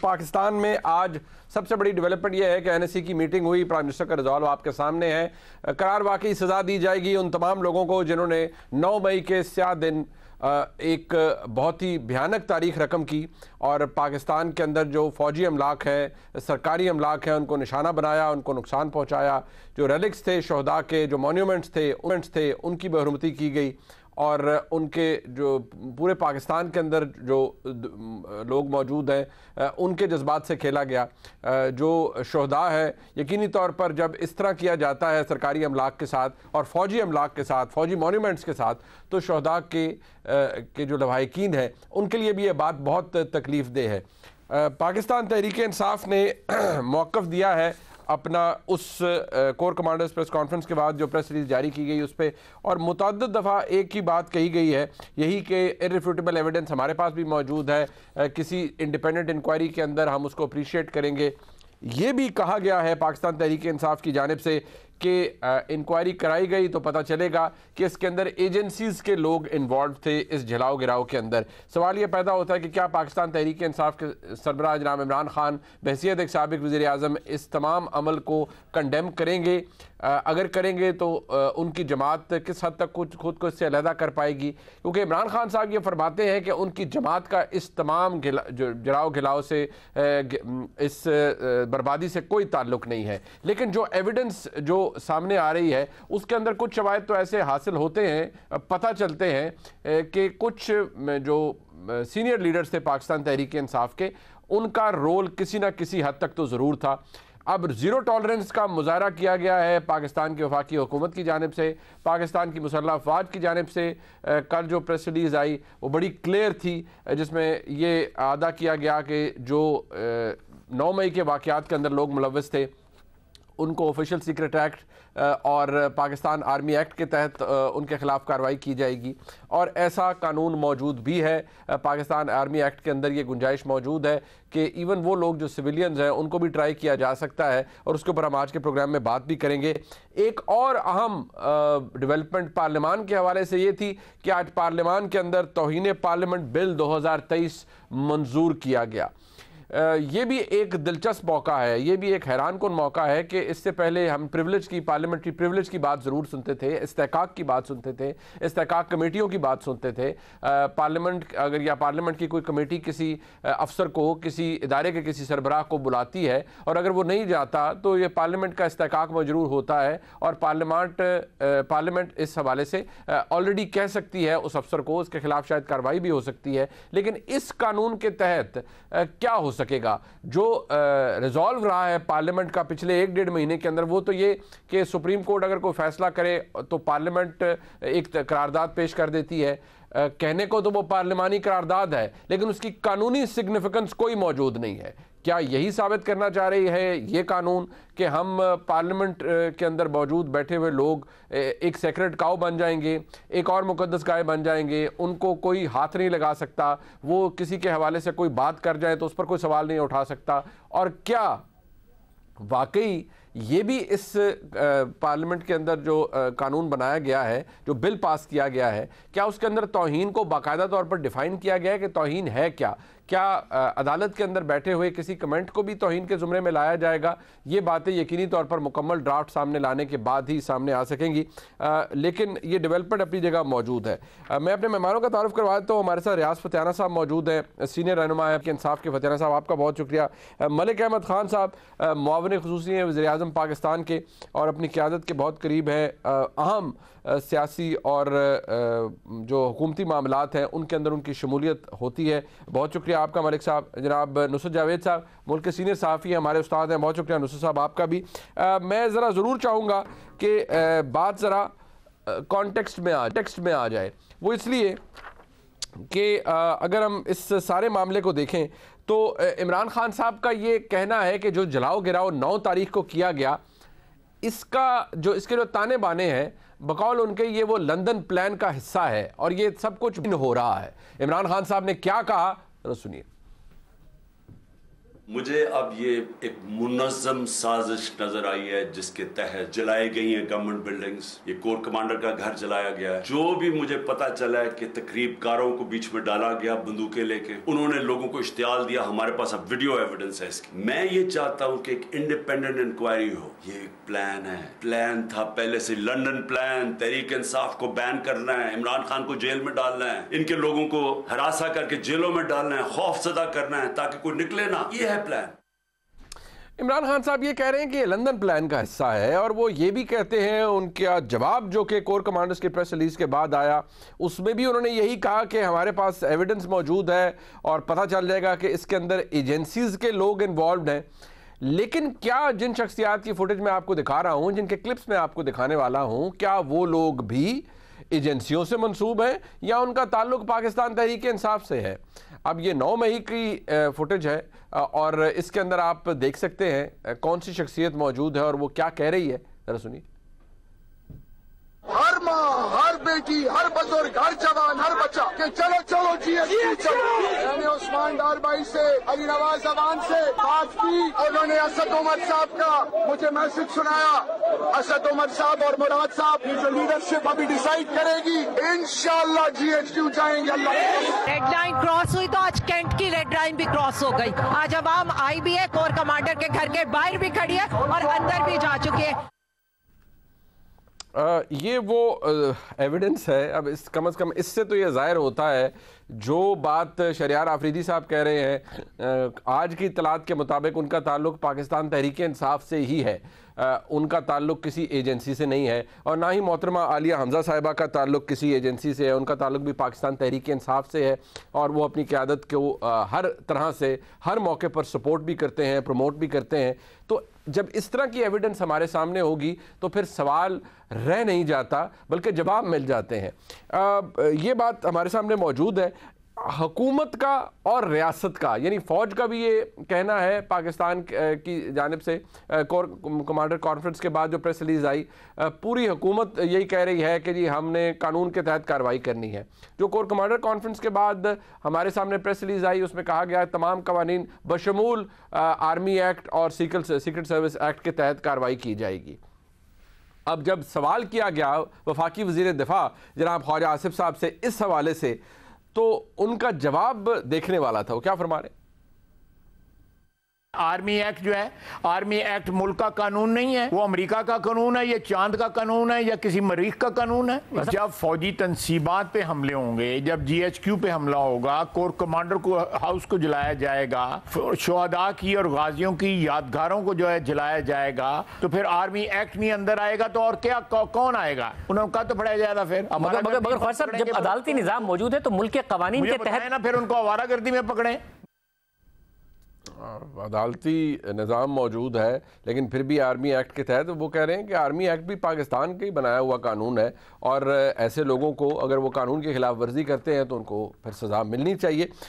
पाकिस्तान में आज सबसे बड़ी डेवलपमेंट यह है कि एनएससी की मीटिंग हुई। प्राइम मिनिस्टर का रिजॉल्व आपके सामने है। करार वाकई सजा दी जाएगी उन तमाम लोगों को जिन्होंने 9 मई के स्याह दिन एक बहुत ही भयानक तारीख रकम की और पाकिस्तान के अंदर जो फौजी अमलाक है, सरकारी अमलाक है, उनको निशाना बनाया, उनको नुकसान पहुंचाया। जो रेलिक्स थे शहदा के, जो मॉन्यूमेंट्स थे उनकी बेहुरमती की गई और उनके जो पूरे पाकिस्तान के अंदर जो लोग मौजूद हैं उनके जज्बात से खेला गया। जो शहदा है, यकीनी तौर पर जब इस तरह किया जाता है सरकारी अमलाक के साथ और फ़ौजी अमलाक के साथ, फ़ौजी मॉन्यूमेंट्स के साथ, तो शहदा के जो लवाहिकीन हैं उनके लिए भी ये बात बहुत तकलीफ़ देह है। पाकिस्तान तहरीक इंसाफ ने मौक़िफ़ दिया है अपना उस कोर कमांडर्स प्रेस कॉन्फ्रेंस के बाद जो प्रेस रिलीज जारी की गई उस पर, और मुतअद्दिद दफ़ा एक ही बात कही गई है, यही कि इररिफ्यूटेबल एविडेंस हमारे पास भी मौजूद है, किसी इंडिपेंडेंट इंक्वायरी के अंदर हम उसको अप्रिशिएट करेंगे। ये भी कहा गया है पाकिस्तान तहरीक इंसाफ की जानिब से कि इंक्वायरी कराई गई तो पता चलेगा कि इसके अंदर एजेंसीज़ के लोग इन्वॉल्व थे इस जलाओ गिराओ के अंदर। सवाल ये पैदा होता है कि क्या पाकिस्तान तहरीक इंसाफ के सरबराह जनाब इमरान खान बहैसियत एक साबिक वज़ीर आज़म इस तमाम अमल को कंडेम करेंगे? अगर करेंगे तो उनकी जमात किस हद तक खुद को इससे अलहदा कर पाएगी? क्योंकि इमरान खान साहब ये फरमाते हैं कि उनकी जमात का इस तमाम जलाओ गिलाओ से, इस बर्बादी से कोई ताल्लुक़ नहीं है, लेकिन जो एविडेंस जो सामने आ रही है उसके अंदर कुछ शवाहिद तो ऐसे हासिल होते हैं, पता चलते हैं कि कुछ जो सीनियर लीडर्स थे पाकिस्तान तहरीक इंसाफ के, उनका रोल किसी ना किसी हद तक तो ज़रूर था। अब ज़ीरो टॉलरेंस का मुजाहरा किया गया है पाकिस्तान की वफाकी हुकूमत की जानिब से, पाकिस्तान की मुसल्लह अफवाज की जानिब से। कल जो प्रेस रिलीज़ आई वो बड़ी क्लियर थी, जिसमें ये अदा किया गया कि जो 9 मई के वाक़यात के अंदर लोग मुलव्वस थे उनको ऑफिशियल सीक्रेट एक्ट और पाकिस्तान आर्मी एक्ट के तहत उनके ख़िलाफ़ कार्रवाई की जाएगी। और ऐसा कानून मौजूद भी है पाकिस्तान आर्मी एक्ट के अंदर, ये गुंजाइश मौजूद है कि इवन वो लोग जो सिविलियंस हैं उनको भी ट्राई किया जा सकता है, और उसके ऊपर हम आज के प्रोग्राम में बात भी करेंगे। एक और अहम डेवलपमेंट पार्लियामान के हवाले से ये थी कि आज पार्लियामान के अंदर तौहीन पार्लियामेंट बिल 2023 मंजूर किया गया। ये भी एक दिलचस्प मौका है, ये भी एक हैरान कुन मौका है कि इससे पहले हम प्रिविलेज की, पार्लियामेंट्री प्रिविलेज की बात ज़रूर सुनते थे, इस्तेहकाक की बात सुनते थे, इस्तेहकाक कमेटियों की बात सुनते थे। पार्लियामेंट अगर या पार्लियामेंट की कोई कमेटी किसी अफसर को, किसी इदारे के किसी सरबराह को बुलाती है और अगर वो नहीं जाता तो ये पार्लियामेंट का इस्तेहकाक मजरूर होता है और पार्लियामेंट इस हवाले से ऑलरेडी कह सकती है उस अफसर को, उसके खिलाफ शायद कार्रवाई भी हो सकती है। लेकिन इस कानून के तहत क्या हो सकेगा? जो रिजॉल्व रहा है पार्लियामेंट का पिछले 1-1.5 महीने के अंदर, वो तो ये कि सुप्रीम कोर्ट अगर कोई फैसला करे तो पार्लियामेंट एक करारदाद पेश कर देती है। कहने को तो वो पार्लिमानी करारदाद है, लेकिन उसकी कानूनी सिग्निफिकेंस कोई मौजूद नहीं है। क्या यही साबित करना चाह रही है ये कानून कि हम पार्लियामेंट के अंदर मौजूद बैठे हुए लोग एक सेक्रेट काऊ बन जाएंगे, एक और मुकद्दस गाय बन जाएंगे, उनको कोई हाथ नहीं लगा सकता, वो किसी के हवाले से कोई बात कर जाए तो उस पर कोई सवाल नहीं उठा सकता? और क्या वाकई ये भी इस पार्लियामेंट के अंदर जो कानून बनाया गया है, जो बिल पास किया गया है, क्या उसके अंदर तौहीन को बाकायदा तौर पर डिफ़ाइन किया गया है कि तौहीन है क्या? क्या अदालत के अंदर बैठे हुए किसी कमेंट को भी तौहीन के ज़ुमरे में लाया जाएगा? ये बातें यकीनी तौर पर मुकम्मल ड्राफ्ट सामने लाने के बाद ही सामने आ सकेंगी, लेकिन ये डेवलपमेंट अपनी जगह मौजूद है। मैं अपने मेहमानों का तारुफ करवा देता हूँ। हमारे साथ रियाज फतेहाना साहब मौजूद हैं, सीनियर रहनुमा है इंसाफ के। फतेहाना साहब आपका बहुत शुक्रिया। मलिक अहमद ख़ान साहब मुआविन ख़ुसूसी हैं वज़ीर आज़म पाकिस्तान के और अपनी क़यादत के बहुत करीब हैं, अहम सियासी और जो हुकूमती मामलात हैं उनके अंदर उनकी शमूलियत होती है। बहुत शुक्रिया आपका मलिक साहब। जनाब नुसरत जावेद साहब मुल्क के सीनियर सहाफ़ी हैं, हमारे उस्ताद हैं, बहुत शुक्रिया नुसरत साहब आपका भी। मैं ज़रा ज़रूर चाहूँगा कि बात ज़रा कॉन्टेक्स्ट में आ जाए। वो इसलिए कि अगर हम इस सारे मामले को देखें तो इमरान खान साहब का ये कहना है कि जो जलाओ गिराओ 9 तारीख को किया गया, इसके जो ताने बाने हैं बकौल उनके, ये वो लंदन प्लान का हिस्सा है और ये सब कुछ हो रहा है। इमरान खान साहब ने क्या कहा, जरा सुनिए। मुझे अब ये एक मुनज़्ज़म साजिश नजर आई है जिसके तहत जलाई गई हैं गवर्नमेंट बिल्डिंग्स, ये कोर कमांडर का घर जलाया गया है। जो भी मुझे पता चला है कि तकरीबकारों को बीच में डाला गया बंदूकें लेके, उन्होंने लोगों को इश्तियाल दिया। हमारे पास अब वीडियो एविडेंस है इसकी। मैं ये चाहता हूँ कि एक इंडिपेंडेंट इंक्वायरी हो। ये एक प्लान है, प्लान था पहले से, लंदन प्लान, तहरीक इंसाफ को बैन करना है, इमरान खान को जेल में डालना है, इनके लोगों को हरासा करके जेलों में डालना है, खौफ ज़दा करना है ताकि कोई निकले ना। ये है प्लान। इमरान खान साहब ये कह रहे हैं कि लंदन प्लान का हिस्सा है, और वो ये भी कहते हैं, उनका जवाब जो कि कोर कमांडर्स की प्रेस रिलीज के बाद आया उसमें भी उन्होंने यही कहा कि हमारे पास एविडेंस मौजूद है और पता चल जाएगा कि इसके अंदर एजेंसीज के लोग इन्वॉल्व हैं। लेकिन क्या जिन शख्सियात की फुटेज मैं आपको दिखा रहा हूँ, जिनके क्लिप्स मैं आपको दिखाने वाला हूँ, क्या वो लोग भी एजेंसियों से मंसूब हैं या उनका ताल्लुक पाकिस्तान तहरीक इंसाफ से है? अब ये 9 मई की फुटेज है और इसके अंदर आप देख सकते हैं कौन सी शख्सियत मौजूद है और वो क्या कह रही है, जरा सुनिए। हर माँ, हर बेटी, हर बुजुर्ग, हर जवान, हर बच्चा कि चलो चलो जीएसटी चलो। मैंने उस्मान डार भाई से, अली नवाज जवान से बात की, उन्होंने असद उमर साहब का मुझे मैसेज सुनाया। असद उमर साहब और मुराद साहब की जो लीडरशिप अभी डिसाइड करेगी, इंशाल्लाह जीएचक्यू जाएंगे। अल्लाह रेड लाइन क्रॉस हुई तो आज कैंट की रेड लाइन भी क्रॉस हो गई। आज अवाम आई भी है, कोर कमांडर के घर के बाहर भी खड़ी है और अंदर भी जा चुकी है। ये वो एविडेंस है। अब इस कम से कम इससे तो ये ज़ाहिर होता है जो बात शरियार आफरीदी साहब कह रहे हैं, आज की इत्तलात के मुताबिक उनका ताल्लुक पाकिस्तान तहरीक इंसाफ से ही है, उनका ताल्लुक किसी एजेंसी से नहीं है, और ना ही मोहतरमा आलिया हमजा साहिबा का ताल्लुक किसी एजेंसी से है। उनका ताल्लुक भी पाकिस्तान तहरीक इंसाफ से है और वो अपनी क़यादत को हर तरह से हर मौके पर सपोर्ट भी करते हैं, प्रमोट भी करते हैं। तो जब इस तरह की एविडेंस हमारे सामने होगी तो फिर सवाल रह नहीं जाता बल्कि जवाब मिल जाते हैं। ये बात हमारे सामने मौजूद है। हुकूमत का और रियासत का, यानी फ़ौज का भी ये कहना है पाकिस्तान की जानिब से, कोर कमांडर कॉन्फ्रेंस के बाद जो प्रेस रिलीज़ आई, पूरी हुकूमत यही कह रही है कि जी हमने कानून के तहत कार्रवाई करनी है। जो कोर कमांडर कॉन्फ्रेंस के बाद हमारे सामने प्रेस रिलीज़ आई उसमें कहा गया तमाम कवानीन बशमूल आर्मी एक्ट और सीक्रेट सर्विस एक्ट के तहत कार्रवाई की जाएगी। अब जब सवाल किया गया वफाकी वज़ीर दिफा जनाब ख्वाजा आसिफ साहब से इस हवाले से, तो उनका जवाब देखने वाला था। वो क्या फरमा रहे? आर्मी एक्ट जो है, आर्मी एक्ट मुल्क का कानून नहीं है, वो अमेरिका का कानून है, या चांद का कानून है, या किसी मरीख का कानून है। जब फौजी तंसीबात पे हमले होंगे, जब जीएचक्यू पे हमला होगा, कोर कमांडर को हाउस को जलाया जाएगा, शोहदा की और गाजियों की यादगारों को जो है जलाया जाएगा, तो फिर आर्मी एक्ट नहीं अंदर आएगा तो और क्या कौन आएगा? उन्होंने कहा तो पढ़ाया जाएगा। फिर मगर ख्वाजा साहब, जब अदालती निजाम मौजूद है तो मुल्क के कवानीन के तहत ना फिर उनको आवारागर्दी में पकड़े। अदालती निज़ाम मौजूद है लेकिन फिर भी आर्मी एक्ट के तहत वो कह रहे हैं कि आर्मी एक्ट भी पाकिस्तान का ही बनाया हुआ कानून है और ऐसे लोगों को अगर वो कानून की खिलाफ वर्जी करते हैं तो उनको फिर सज़ा मिलनी चाहिए।